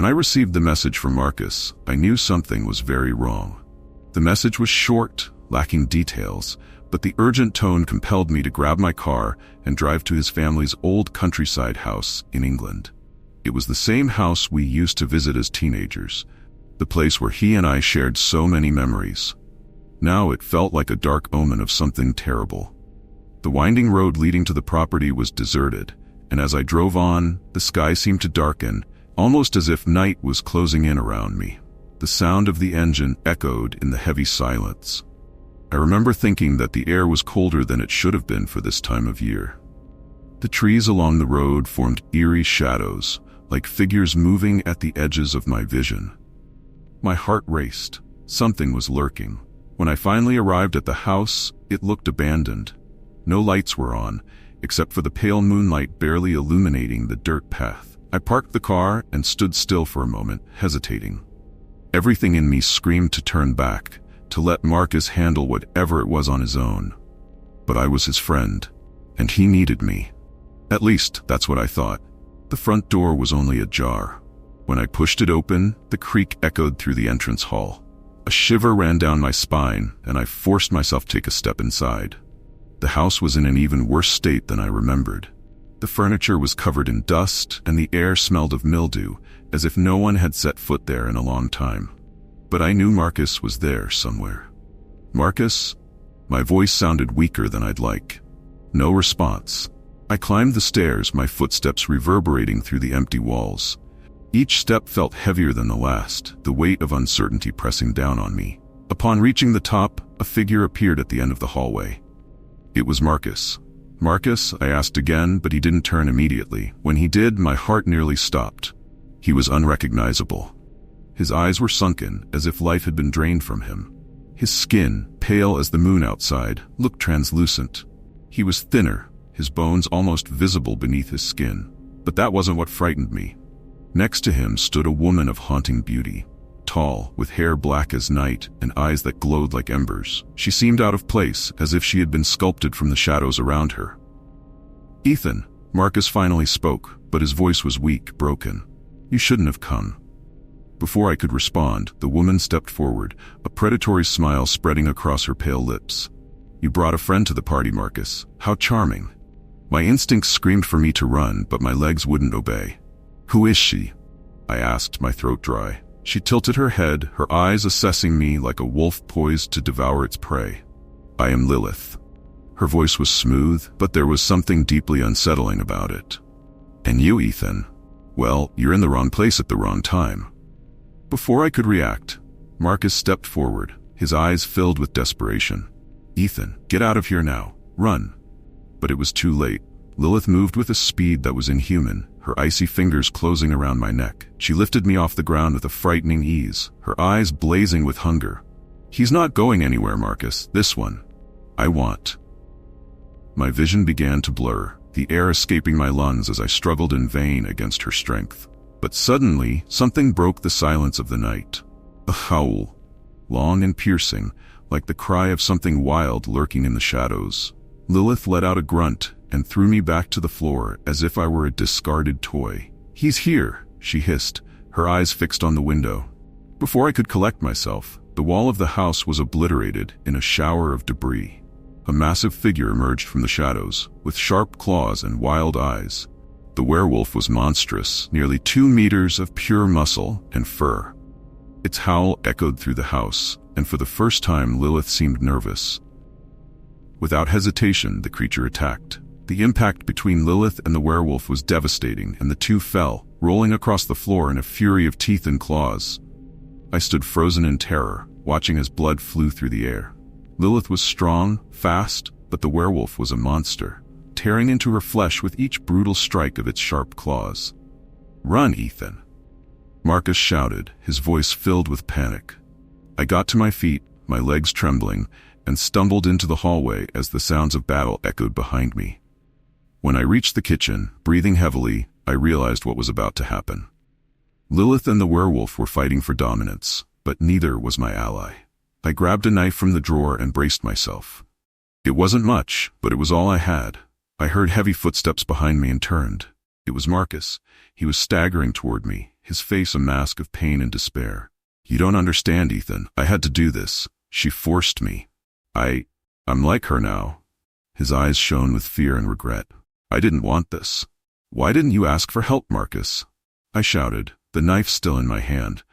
I received the message from Marcus, I knew something was very wrong. The message was short, lacking details, but the urgent tone compelled me to grab my car and drive to his family's old countryside house in England. It was the same house we used to visit as teenagers, the place where he and I shared so many memories. Now it felt like a dark omen of something terrible. The winding road leading to the property was deserted, and as I drove on, the sky seemed to darken, almost as if night was closing in around me. The sound of the engine echoed in the heavy silence. I remember thinking that the air was colder than it should have been for this time of year. The trees along the road formed eerie shadows, like figures moving at the edges of my vision. My heart raced. Something was lurking. When I finally arrived at the house, it looked abandoned. No lights were on, except for the pale moonlight barely illuminating the dirt path. I parked the car and stood still for a moment, hesitating. Everything in me screamed to turn back, to let Marcus handle whatever it was on his own. But I was his friend, and he needed me. At least, that's what I thought. The front door was only ajar. When I pushed it open, the creak echoed through the entrance hall. A shiver ran down my spine, and I forced myself to take a step inside. The house was in an even worse state than I remembered. The furniture was covered in dust, and the air smelled of mildew, as if no one had set foot there in a long time. But I knew Marcus was there somewhere. Marcus? My voice sounded weaker than I'd like. No response. I climbed the stairs, my footsteps reverberating through the empty walls. Each step felt heavier than the last, the weight of uncertainty pressing down on me. Upon reaching the top, a figure appeared at the end of the hallway. It was Marcus. Marcus, I asked again, but he didn't turn immediately. When he did, my heart nearly stopped. He was unrecognizable. His eyes were sunken, as if life had been drained from him. His skin, pale as the moon outside, looked translucent. He was thinner, his bones almost visible beneath his skin. But that wasn't what frightened me. Next to him stood a woman of haunting beauty. Tall, with hair black as night and eyes that glowed like embers. She seemed out of place, as if she had been sculpted from the shadows around her. "Ethan," Marcus finally spoke, but his voice was weak, broken. "You shouldn't have come." Before I could respond, the woman stepped forward, a predatory smile spreading across her pale lips. "You brought a friend to the party, Marcus. How charming." My instincts screamed for me to run, but my legs wouldn't obey. "Who is she?" I asked, my throat dry. She tilted her head, her eyes assessing me like a wolf poised to devour its prey. "I am Lilith." Her voice was smooth, but there was something deeply unsettling about it. "And you, Ethan? Well, you're in the wrong place at the wrong time." Before I could react, Marcus stepped forward, his eyes filled with desperation. "Ethan, get out of here now. Run." But it was too late. Lilith moved with a speed that was inhuman, her icy fingers closing around my neck. She lifted me off the ground with a frightening ease, her eyes blazing with hunger. "He's not going anywhere, Marcus. This one. I want." My vision began to blur, the air escaping my lungs as I struggled in vain against her strength. But suddenly, something broke the silence of the night. A howl, long and piercing, like the cry of something wild lurking in the shadows. Lilith let out a grunt and threw me back to the floor as if I were a discarded toy. "He's here," she hissed, her eyes fixed on the window. Before I could collect myself, the wall of the house was obliterated in a shower of debris. A massive figure emerged from the shadows, with sharp claws and wild eyes. The werewolf was monstrous, nearly 2 meters of pure muscle and fur. Its howl echoed through the house, and for the first time Lilith seemed nervous. Without hesitation, the creature attacked. The impact between Lilith and the werewolf was devastating, and the two fell, rolling across the floor in a fury of teeth and claws. I stood frozen in terror, watching as blood flew through the air. Lilith was strong, fast, but the werewolf was a monster, tearing into her flesh with each brutal strike of its sharp claws. "Run, Ethan!" Marcus shouted, his voice filled with panic. I got to my feet, my legs trembling, and stumbled into the hallway as the sounds of battle echoed behind me. When I reached the kitchen, breathing heavily, I realized what was about to happen. Lilith and the werewolf were fighting for dominance, but neither was my ally. I grabbed a knife from the drawer and braced myself. It wasn't much, but it was all I had. I heard heavy footsteps behind me and turned. It was Marcus. He was staggering toward me, his face a mask of pain and despair. "You don't understand, Ethan. I had to do this. She forced me. I'm like her now." His eyes shone with fear and regret. "I didn't want this." "Why didn't you ask for help, Marcus?" I shouted, the knife still in my hand.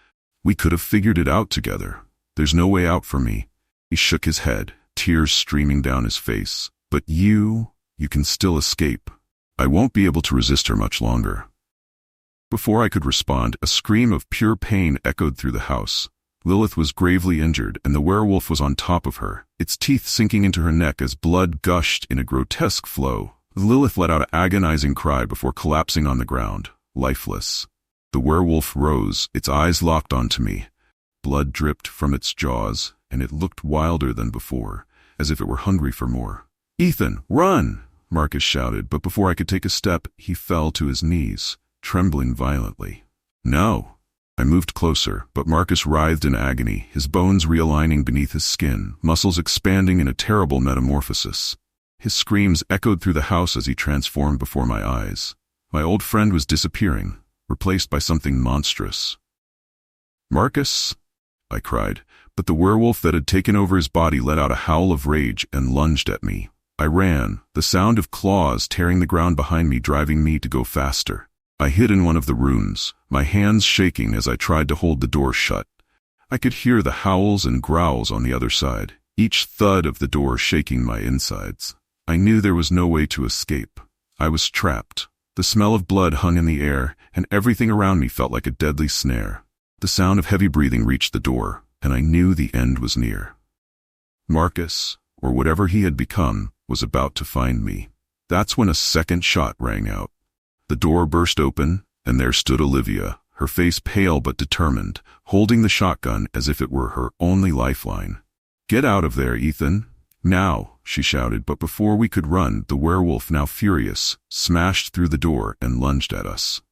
"We could have figured it out together. There's no way out for me." He shook his head, tears streaming down his face. "But you can still escape. I won't be able to resist her much longer." Before I could respond, a scream of pure pain echoed through the house. Lilith was gravely injured, and the werewolf was on top of her, its teeth sinking into her neck as blood gushed in a grotesque flow. Lilith let out an agonizing cry before collapsing on the ground, lifeless. The werewolf rose, its eyes locked onto me. Blood dripped from its jaws, and it looked wilder than before, as if it were hungry for more. "Ethan, run!" Marcus shouted, but before I could take a step, he fell to his knees, trembling violently. "No." I moved closer, but Marcus writhed in agony, his bones realigning beneath his skin, muscles expanding in a terrible metamorphosis. His screams echoed through the house as he transformed before my eyes. My old friend was disappearing, replaced by something monstrous. "Marcus?" I cried, but the werewolf that had taken over his body let out a howl of rage and lunged at me. I ran, the sound of claws tearing the ground behind me driving me to go faster. I hid in one of the rooms, my hands shaking as I tried to hold the door shut. I could hear the howls and growls on the other side, each thud of the door shaking my insides. I knew there was no way to escape. I was trapped. The smell of blood hung in the air, and everything around me felt like a deadly snare. The sound of heavy breathing reached the door, and I knew the end was near. Marcus, or whatever he had become, was about to find me. That's when a second shot rang out. The door burst open, and there stood Olivia, her face pale but determined, holding the shotgun as if it were her only lifeline. "Get out of there, Ethan. Now," she shouted, but before we could run, the werewolf, now furious, smashed through the door and lunged at us.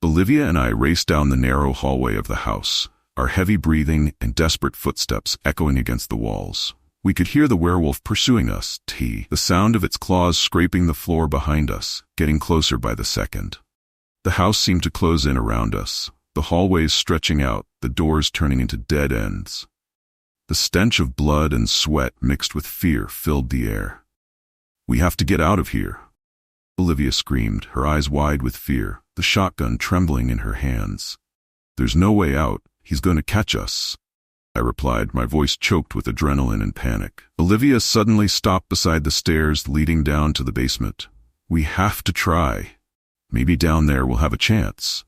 Olivia and I raced down the narrow hallway of the house, our heavy breathing and desperate footsteps echoing against the walls. We could hear the werewolf pursuing us, the sound of its claws scraping the floor behind us, getting closer by the second. The house seemed to close in around us, the hallways stretching out, the doors turning into dead ends. The stench of blood and sweat mixed with fear filled the air. "We have to get out of here," Olivia screamed, her eyes wide with fear, the shotgun trembling in her hands. "There's no way out. He's going to catch us," I replied, my voice choked with adrenaline and panic. Olivia suddenly stopped beside the stairs leading down to the basement. "We have to try. Maybe down there we'll have a chance."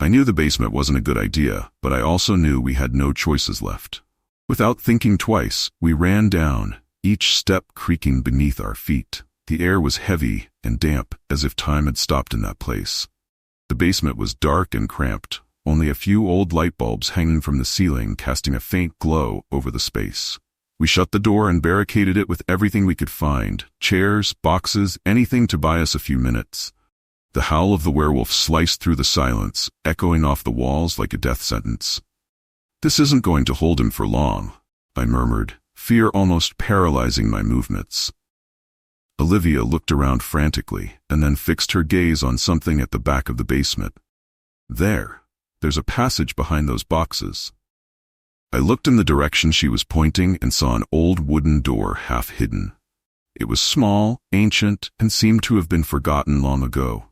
I knew the basement wasn't a good idea, but I also knew we had no choices left. Without thinking twice, we ran down, each step creaking beneath our feet. The air was heavy and damp, as if time had stopped in that place. The basement was dark and cramped, only a few old light bulbs hanging from the ceiling casting a faint glow over the space. We shut the door and barricaded it with everything we could find, chairs, boxes, anything to buy us a few minutes. The howl of the werewolf sliced through the silence, echoing off the walls like a death sentence. "This isn't going to hold him for long," I murmured, fear almost paralyzing my movements. Olivia looked around frantically, and then fixed her gaze on something at the back of the basement. There's a passage behind those boxes." I looked in the direction she was pointing and saw an old wooden door half hidden. It was small, ancient, and seemed to have been forgotten long ago.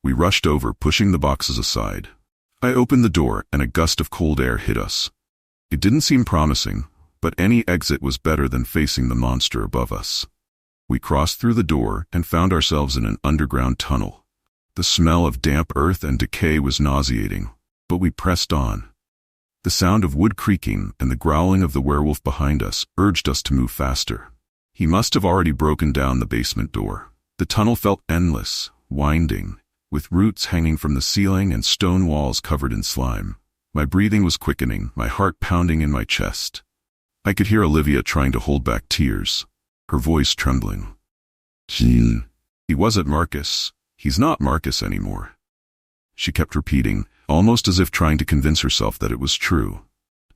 We rushed over, pushing the boxes aside. I opened the door, and a gust of cold air hit us. It didn't seem promising, but any exit was better than facing the monster above us. We crossed through the door and found ourselves in an underground tunnel. The smell of damp earth and decay was nauseating, but we pressed on. The sound of wood creaking and the growling of the werewolf behind us urged us to move faster. He must have already broken down the basement door. The tunnel felt endless, winding, with roots hanging from the ceiling and stone walls covered in slime. My breathing was quickening, my heart pounding in my chest. I could hear Olivia trying to hold back tears, her voice trembling. He wasn't Marcus. He's not Marcus anymore." She kept repeating, almost as if trying to convince herself that it was true.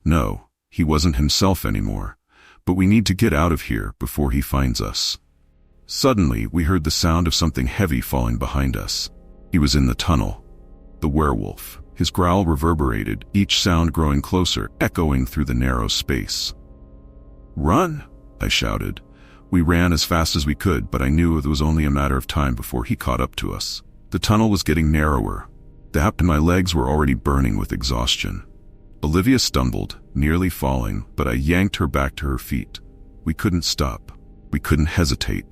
"No, he wasn't himself anymore, but we need to get out of here before he finds us." Suddenly, we heard the sound of something heavy falling behind us. He was in the tunnel. The werewolf. His growl reverberated, each sound growing closer, echoing through the narrow space. "Run!" I shouted. We ran as fast as we could, but I knew it was only a matter of time before he caught up to us. The tunnel was getting narrower. And my legs were already burning with exhaustion. Olivia stumbled, nearly falling, but I yanked her back to her feet. We couldn't stop. We couldn't hesitate.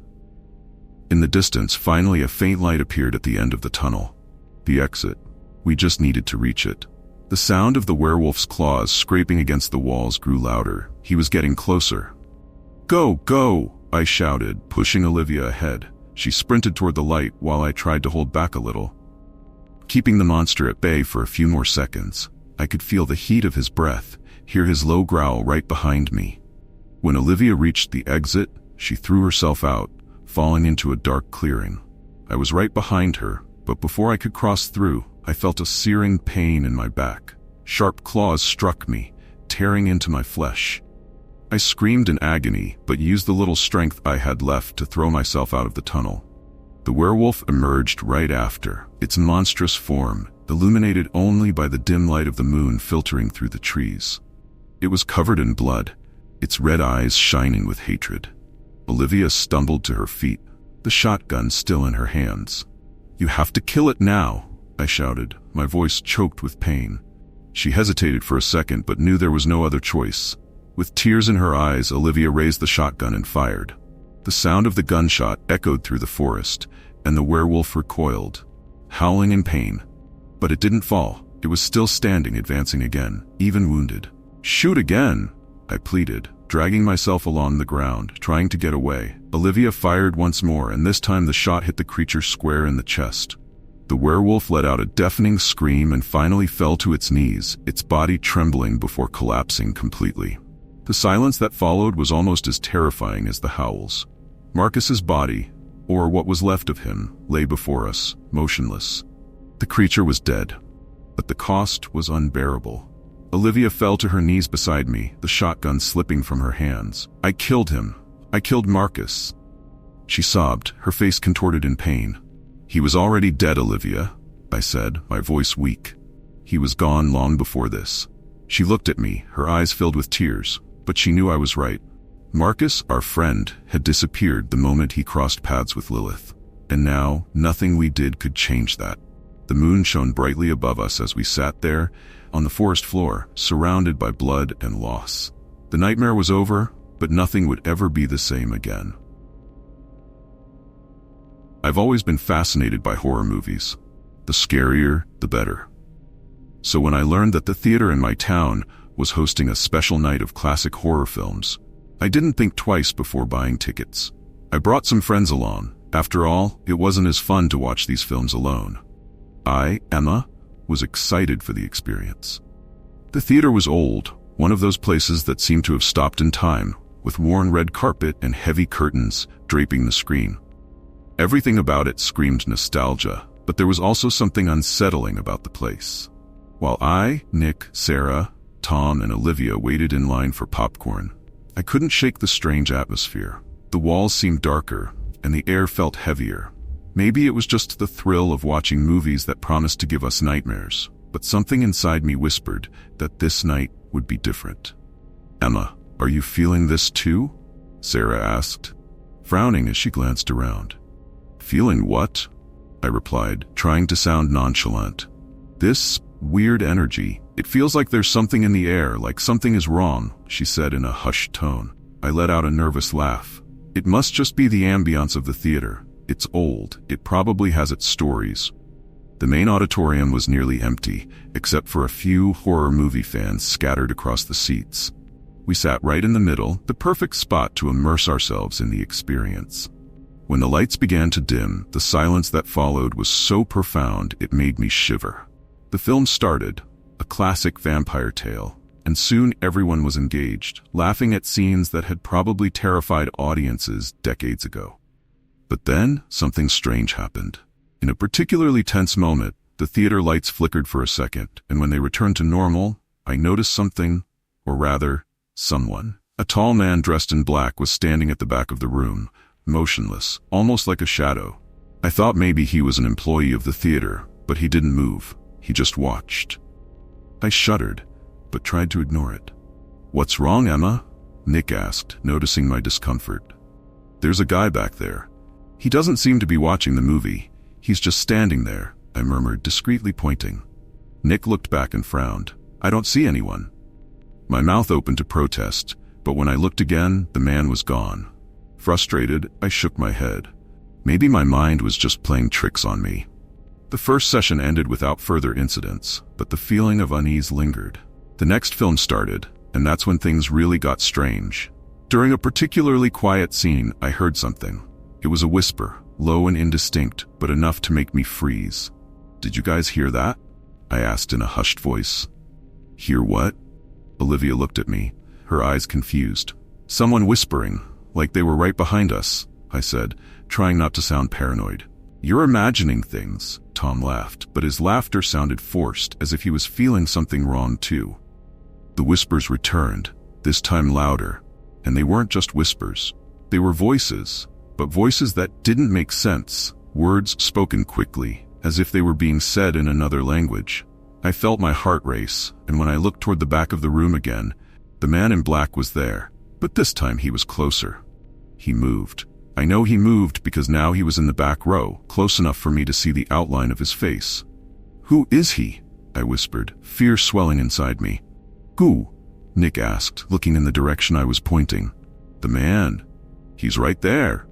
In the distance, finally a faint light appeared at the end of the tunnel. The exit. We just needed to reach it. The sound of the werewolf's claws scraping against the walls grew louder. He was getting closer. "Go, go!" I shouted, pushing Olivia ahead. She sprinted toward the light while I tried to hold back a little, keeping the monster at bay for a few more seconds. I could feel the heat of his breath, hear his low growl right behind me. When Olivia reached the exit, she threw herself out, falling into a dark clearing. I was right behind her, but before I could cross through, I felt a searing pain in my back. Sharp claws struck me, tearing into my flesh. I screamed in agony, but used the little strength I had left to throw myself out of the tunnel. The werewolf emerged right after, its monstrous form illuminated only by the dim light of the moon filtering through the trees. It was covered in blood, its red eyes shining with hatred. Olivia stumbled to her feet, the shotgun still in her hands. "You have to kill it now," I shouted, my voice choked with pain. She hesitated for a second but knew there was no other choice. With tears in her eyes, Olivia raised the shotgun and fired. The sound of the gunshot echoed through the forest, and the werewolf recoiled, howling in pain. But it didn't fall. It was still standing, advancing again, even wounded. "Shoot again," I pleaded, dragging myself along the ground, trying to get away. Olivia fired once more, and this time the shot hit the creature square in the chest. The werewolf let out a deafening scream and finally fell to its knees, its body trembling before collapsing completely. The silence that followed was almost as terrifying as the howls. Marcus's body, or what was left of him, lay before us, motionless. The creature was dead, but the cost was unbearable. Olivia fell to her knees beside me, the shotgun slipping from her hands. "I killed him. I killed Marcus." She sobbed, her face contorted in pain. "He was already dead, Olivia," I said, my voice weak. "He was gone long before this." She looked at me, her eyes filled with tears, but she knew I was right. Marcus, our friend, had disappeared the moment he crossed paths with Lilith, and now nothing we did could change that. The moon shone brightly above us as we sat there, on the forest floor, surrounded by blood and loss. The nightmare was over, but nothing would ever be the same again. I've always been fascinated by horror movies. The scarier, the better. So when I learned that the theater in my town was hosting a special night of classic horror films, I didn't think twice before buying tickets. I brought some friends along. After all, it wasn't as fun to watch these films alone. I, Emma, was excited for the experience. The theater was old, one of those places that seemed to have stopped in time, with worn red carpet and heavy curtains draping the screen. Everything about it screamed nostalgia, but there was also something unsettling about the place. While I, Nick, Sarah, Tom, and Olivia waited in line for popcorn, I couldn't shake the strange atmosphere. The walls seemed darker, and the air felt heavier. Maybe it was just the thrill of watching movies that promised to give us nightmares, but something inside me whispered that this night would be different. "Emma, are you feeling this too?" Sarah asked, frowning as she glanced around. "Feeling what?" I replied, trying to sound nonchalant. "This weird energy. It feels like there's something in the air, like something is wrong," she said in a hushed tone. I let out a nervous laugh. "It must just be the ambiance of the theater. It's old. It probably has its stories." The main auditorium was nearly empty, except for a few horror movie fans scattered across the seats. We sat right in the middle, the perfect spot to immerse ourselves in the experience. When the lights began to dim, the silence that followed was so profound it made me shiver. The film started, a classic vampire tale, and soon everyone was engaged, laughing at scenes that had probably terrified audiences decades ago. But then, something strange happened. In a particularly tense moment, the theater lights flickered for a second, and when they returned to normal, I noticed something, or rather, someone. A tall man dressed in black was standing at the back of the room, motionless, almost like a shadow. I thought maybe he was an employee of the theater, but he didn't move. He just watched. I shuddered, but tried to ignore it. "What's wrong, Emma?" Nick asked, noticing my discomfort. "There's a guy back there. He doesn't seem to be watching the movie. He's just standing there," I murmured, discreetly pointing. Nick looked back and frowned. "I don't see anyone." My mouth opened to protest, but when I looked again, the man was gone. Frustrated, I shook my head. Maybe my mind was just playing tricks on me. The first session ended without further incidents, but the feeling of unease lingered. The next film started, and that's when things really got strange. During a particularly quiet scene, I heard something. It was a whisper, low and indistinct, but enough to make me freeze. "Did you guys hear that?" I asked in a hushed voice. "Hear what?" Olivia looked at me, her eyes confused. "Someone whispering, like they were right behind us," I said, trying not to sound paranoid. "You're imagining things," Tom laughed, but his laughter sounded forced, as if he was feeling something wrong too. The whispers returned, this time louder, and they weren't just whispers. They were voices, but voices that didn't make sense, words spoken quickly, as if they were being said in another language. I felt my heart race, and when I looked toward the back of the room again, the man in black was there, but this time he was closer. He moved. I know he moved because now he was in the back row, close enough for me to see the outline of his face. "Who is he?" I whispered, fear swelling inside me. "Who?" Nick asked, looking in the direction I was pointing. "The man. He's right there."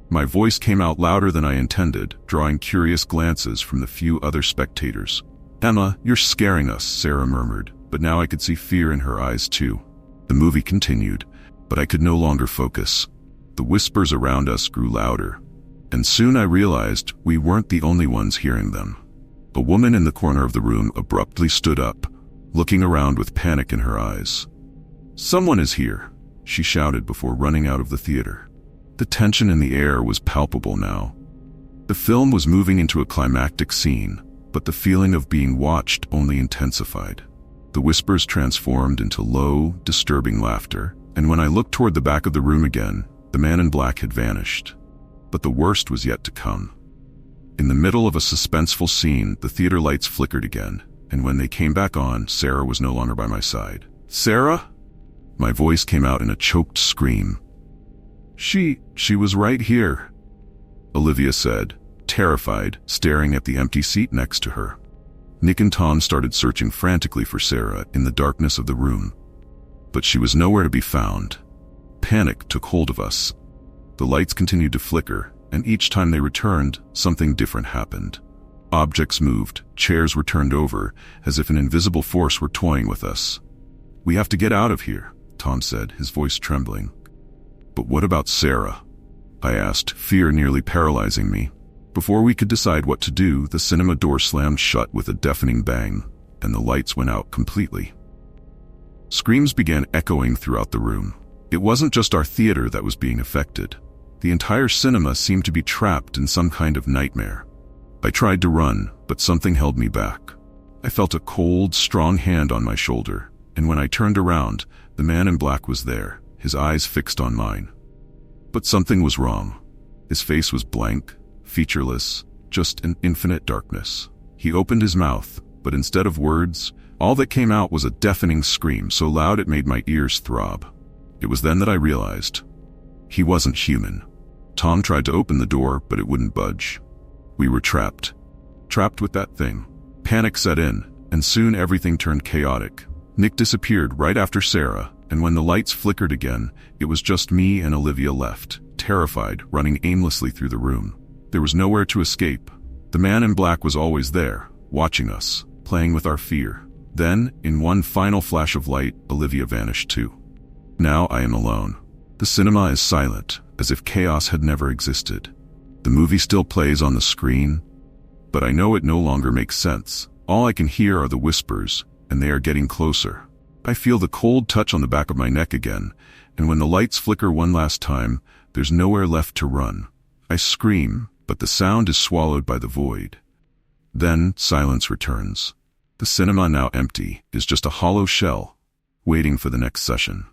My voice came out louder than I intended, drawing curious glances from the few other spectators. "Emma, you're scaring us," Sarah murmured, but now I could see fear in her eyes too. The movie continued, but I could no longer focus. The whispers around us grew louder, and soon I realized we weren't the only ones hearing them. A woman in the corner of the room abruptly stood up, looking around with panic in her eyes. "Someone is here," she shouted before running out of the theater. The tension in the air was palpable now. The film was moving into a climactic scene, but the feeling of being watched only intensified. The whispers transformed into low, disturbing laughter, and when I looked toward the back of the room again, the man in black had vanished. But the worst was yet to come. In the middle of a suspenseful scene, the theater lights flickered again, and when they came back on, Sarah was no longer by my side. "Sarah?" My voice came out in a choked scream. She was right here," Olivia said, terrified, staring at the empty seat next to her. Nick and Tom started searching frantically for Sarah in the darkness of the room, but she was nowhere to be found. Panic took hold of us. The lights continued to flicker, and each time they returned, something different happened. Objects moved, chairs were turned over, as if an invisible force were toying with us. "We have to get out of here," Tom said, his voice trembling. "But what about Sarah?" I asked, fear nearly paralyzing me. Before we could decide what to do, the cinema door slammed shut with a deafening bang, and the lights went out completely. Screams began echoing throughout the room. It wasn't just our theater that was being affected. The entire cinema seemed to be trapped in some kind of nightmare. I tried to run, but something held me back. I felt a cold, strong hand on my shoulder, and when I turned around, the man in black was there, his eyes fixed on mine. But something was wrong. His face was blank, featureless, just an infinite darkness. He opened his mouth, but instead of words, all that came out was a deafening scream so loud it made my ears throb. It was then that I realized. He wasn't human. Tom tried to open the door, but it wouldn't budge. We were trapped. Trapped with that thing. Panic set in, and soon everything turned chaotic. Nick disappeared right after Sarah, and when the lights flickered again, it was just me and Olivia left, terrified, running aimlessly through the room. There was nowhere to escape. The man in black was always there, watching us, playing with our fear. Then, in one final flash of light, Olivia vanished too. Now I am alone. The cinema is silent, as if chaos had never existed. The movie still plays on the screen, but I know it no longer makes sense. All I can hear are the whispers, and they are getting closer. I feel the cold touch on the back of my neck again, and when the lights flicker one last time, there's nowhere left to run. I scream, but the sound is swallowed by the void. Then silence returns. The cinema, now empty, is just a hollow shell, waiting for the next session.